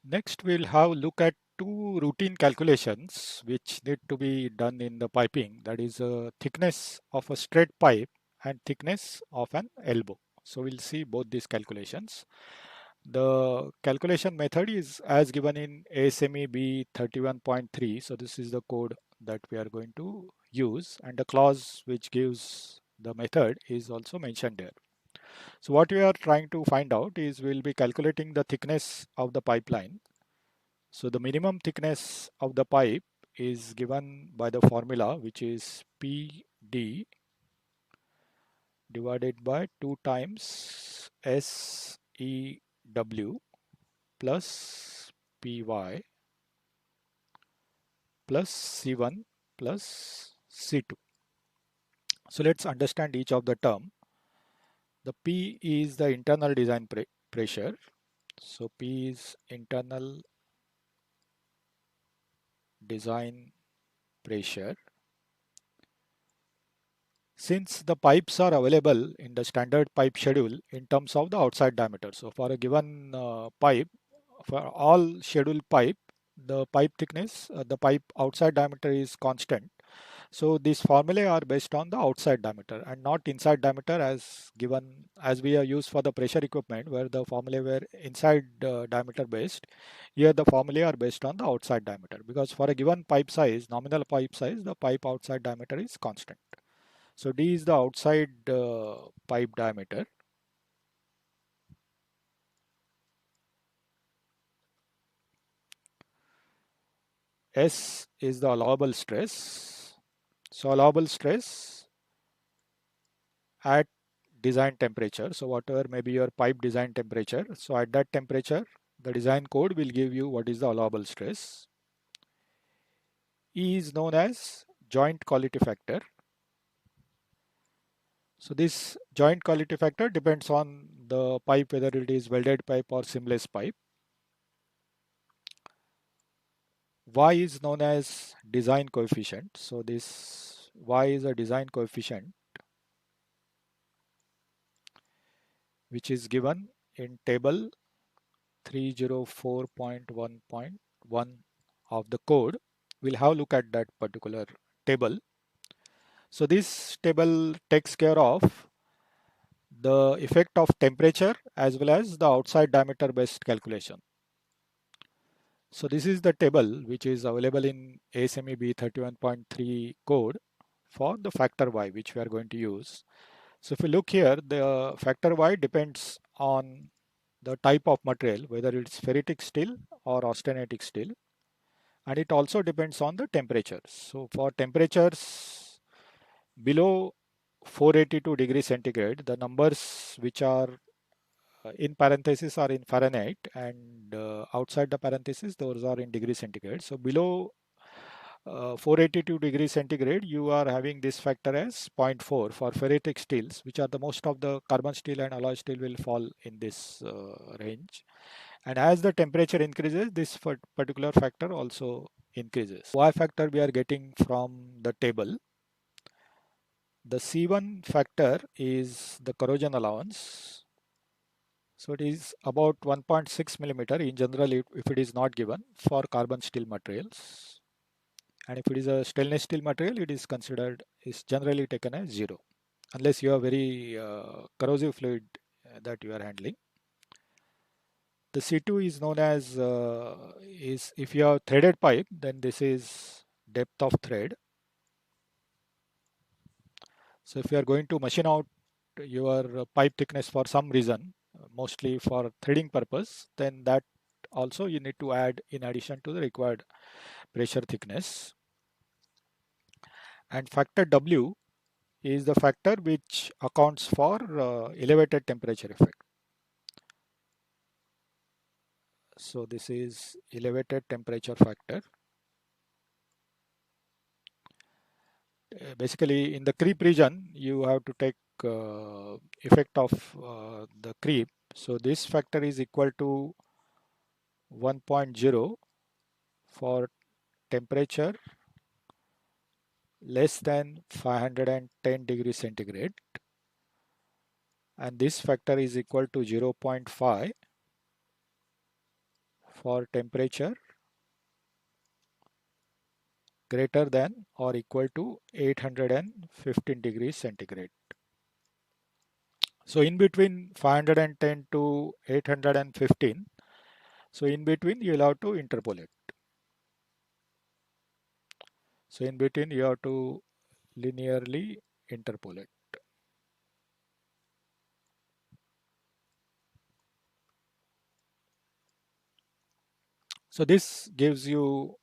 Next, we'll have a look at two routine calculations which need to be done in the piping. That is thickness of a straight pipe and thickness of an elbow. So we'll see both these calculations. The calculation method is as given in ASME B31.3. So this is the code that we are going to use, and the clause which gives the method is also mentioned there. So what we are trying to find out is we'll be calculating the thickness of the pipeline. So the minimum thickness of the pipe is given by the formula, which is PD divided by 2 times SEW plus PY plus C1 plus C2. So let's understand each of the term. The P is the internal design pressure. So P is internal design pressure. Since the pipes are available in the standard pipe schedule in terms of the outside diameter. So for a given pipe, for all scheduled pipe, the pipe thickness, the pipe outside diameter is constant. So these formulae are based on the outside diameter and not inside diameter as given as we are used for the pressure equipment where the formulae were inside diameter based. Here the formulae are based on the outside diameter because for a given pipe size, nominal pipe size, the pipe outside diameter is constant. So D is the outside pipe diameter. S is the allowable stress. So allowable stress at design temperature. So whatever may be your pipe design temperature. So at that temperature, the design code will give you what is the allowable stress. E is known as joint quality factor. So this joint quality factor depends on the pipe, whether it is welded pipe or seamless pipe. Y is known as design coefficient. So this Y is a design coefficient which is given in table 304.1.1 of the code. We'll have a look at that particular table. So this table takes care of the effect of temperature as well as the outside diameter based calculation. So this is the table which is available in ASME B31.3 code for the factor Y which we are going to use. So if you look here, the factor Y depends on the type of material, whether it's ferritic steel or austenitic steel, and it also depends on the temperatures. So for temperatures below 482 degrees centigrade, the numbers which are in parentheses are in Fahrenheit, and outside the parentheses those are in degree centigrade. So below 482 degrees centigrade, you are having this factor as zero point 0.4 for ferritic steels, which are the most of the carbon steel and alloy steel will fall in this range. And as the temperature increases, this particular factor also increases. Y factor we are getting from the table. The C1 factor is the corrosion allowance. So it is about 1.6 millimeter in general if it is not given for carbon steel materials. And if it is a stainless steel material, it is considered, is generally taken as 0 unless you have very corrosive fluid that you are handling. The C2 is known as is if you have threaded pipe, then this is depth of thread. So if you are going to machine out your pipe thickness for some reason, mostly for threading purpose, then that also you need to add in addition to the required pressure thickness. And factor W is the factor which accounts for elevated temperature effect. So this is elevated temperature factor. Basically in the creep region, you have to take effect of the creep. So this factor is equal to 1.0 for temperature less than 510 degrees centigrade, and this factor is equal to 0.5 for temperature greater than or equal to 815 degrees centigrade. So in between 510 to 815, so in between you will have to interpolate. So in between you have to linearly interpolate. So this gives you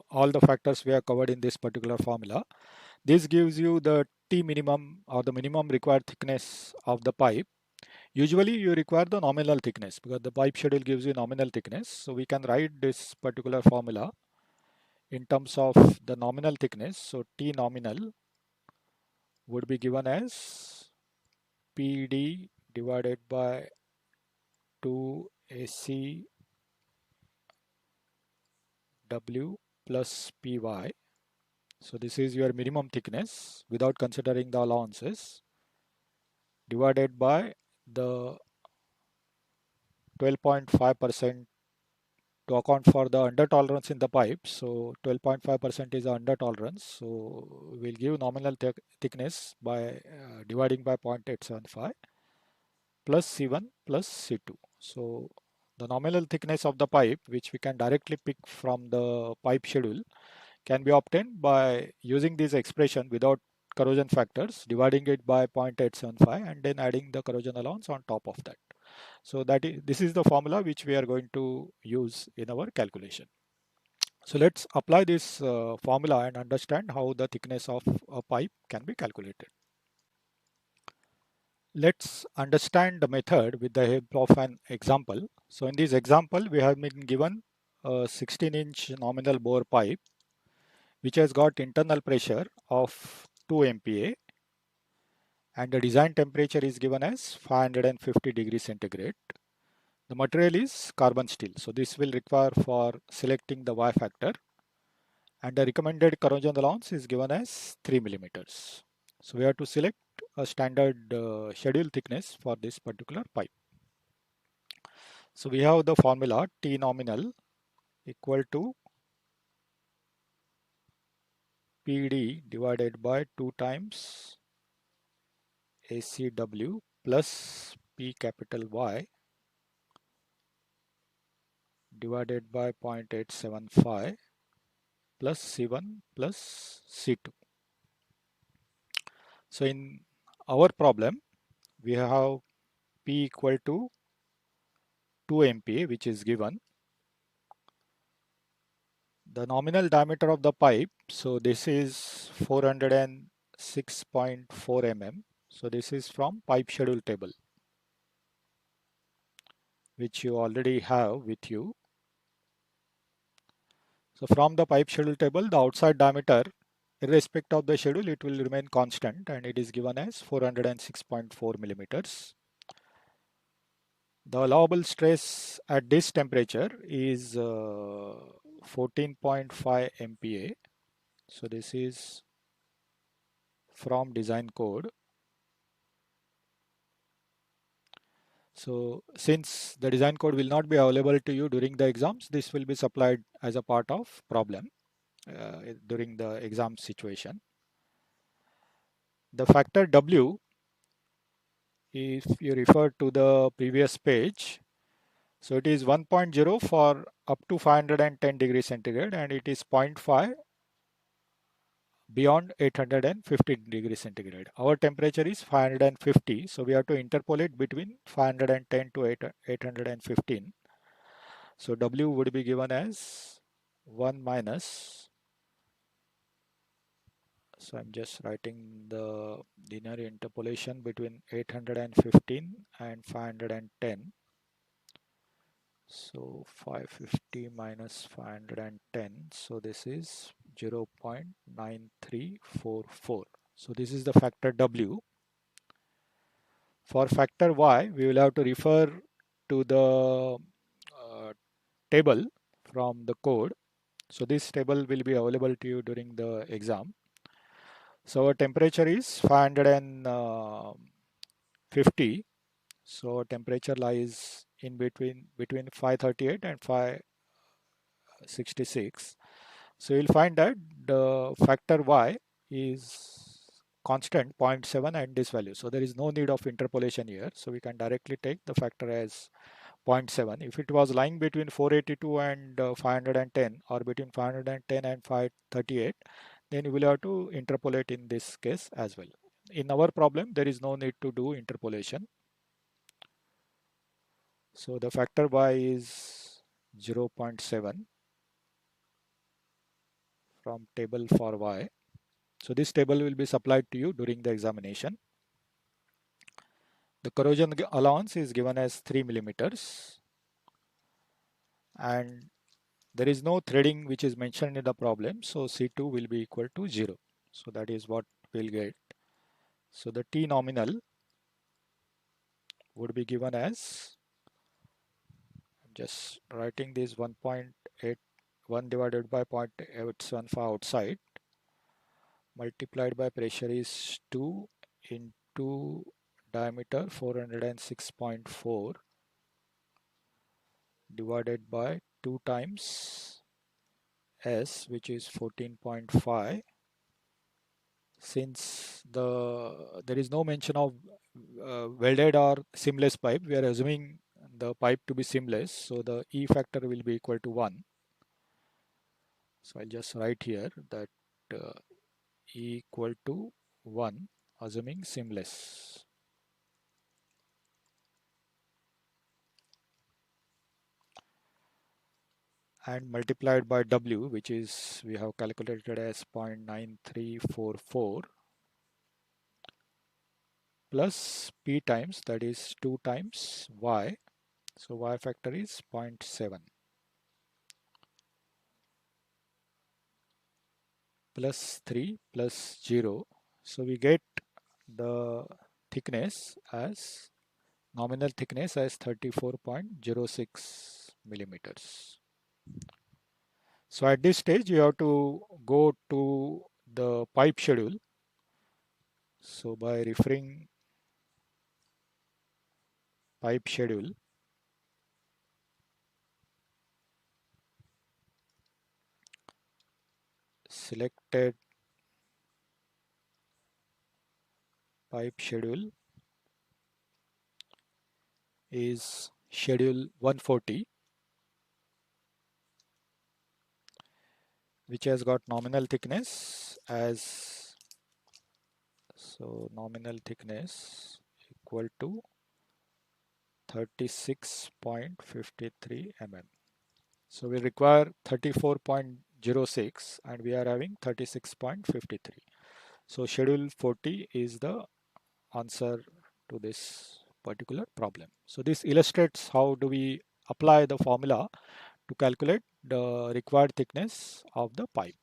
all the factors we have covered in this particular formula. This gives you the T minimum or the minimum required thickness of the pipe. Usually you require the nominal thickness because the pipe schedule gives you nominal thickness. So we can write this particular formula in terms of the nominal thickness. So T nominal would be given as PD divided by 2 ACW plus PY. So this is your minimum thickness without considering the allowances divided by the 12.5% to account for the under tolerance in the pipe. So 12.5% is the under tolerance. So we'll give nominal thickness by dividing by 0.875 plus C1 plus C2. So the nominal thickness of the pipe, which we can directly pick from the pipe schedule, can be obtained by using this expression without corrosion factors, dividing it by 0.875 and then adding the corrosion allowance on top of that. So this is the formula which we are going to use in our calculation. So let's apply this formula and understand how the thickness of a pipe can be calculated. Let's understand the method with the help of an example. So in this example, we have been given a 16-inch nominal bore pipe which has got internal pressure of 2 MPa and the design temperature is given as 550 degrees centigrade. The material is carbon steel. So this will require for selecting the Y factor and the recommended corrosion allowance is given as 3 millimeters. So we have to select a standard schedule thickness for this particular pipe. So we have the formula T nominal equal to PD divided by 2 times ACW plus P capital Y divided by 0.875 plus C1 plus C2. So in our problem, we have P equal to 2 MPa, which is given. The nominal diameter of the pipe, so this is 406.4 mm. So this is from pipe schedule table, which you already have with you. So from the pipe schedule table, the outside diameter, irrespective of the schedule, it will remain constant and it is given as 406.4 millimeters. The allowable stress at this temperature is 14.5 MPa. So this is from design code. So since the design code will not be available to you during the exams, this will be supplied as a part of problem during the exam situation. The factor W, if you refer to the previous page, so it is 1.0 for up to 510 degrees centigrade and it is 0.5 beyond 850 degrees centigrade. Our temperature is 550, so we have to interpolate between 510 to 815. So W would be given as 1 minus, so I'm just writing the linear interpolation between 815 and 510. So 550 minus 510, so this is 0.9344. So this is the factor W. For factor Y, we will have to refer to the table from the code. So this table will be available to you during the exam. So our temperature is 550. So temperature lies in between 538 and 566. So you'll find that the factor y is constant 0 0.7 and this value. So there is no need of interpolation here. So we can directly take the factor as 0 0.7. If it was lying between 482 and 510 or between 510 and 538, then you will have to interpolate in this case as well. In our problem, there is no need to do interpolation. So the factor y is 0 0.7 from table for y. So this table will be supplied to you during the examination. The corrosion allowance is given as 3 millimeters, and there is no threading which is mentioned in the problem, so C2 will be equal to 0. So that is what we'll get. So the T nominal would be given as, just writing this 1.81 divided by 0.875 outside, multiplied by pressure is 2 into diameter 406.4 divided by 2 times S, which is 14.5. Since there is no mention of welded or seamless pipe, we are assuming the pipe to be seamless, so the E factor will be equal to 1. So I'll just write here that uh, E equal to 1, assuming seamless. And multiplied by W, which is we have calculated as 0.9344, plus P times, that is 2 times Y. So Y factor is 0.7 plus 3 plus 0. So we get the thickness as, nominal thickness as 34.06 millimeters. So at this stage you have to go to the pipe schedule. So by referring pipe schedule, selected pipe schedule is schedule 140, which has got nominal thickness as, so nominal thickness equal to 36.53 mm. So we require 34.06 and we are having 36.53. So schedule 40 is the answer to this particular problem. So this illustrates how do we apply the formula to calculate the required thickness of the pipe.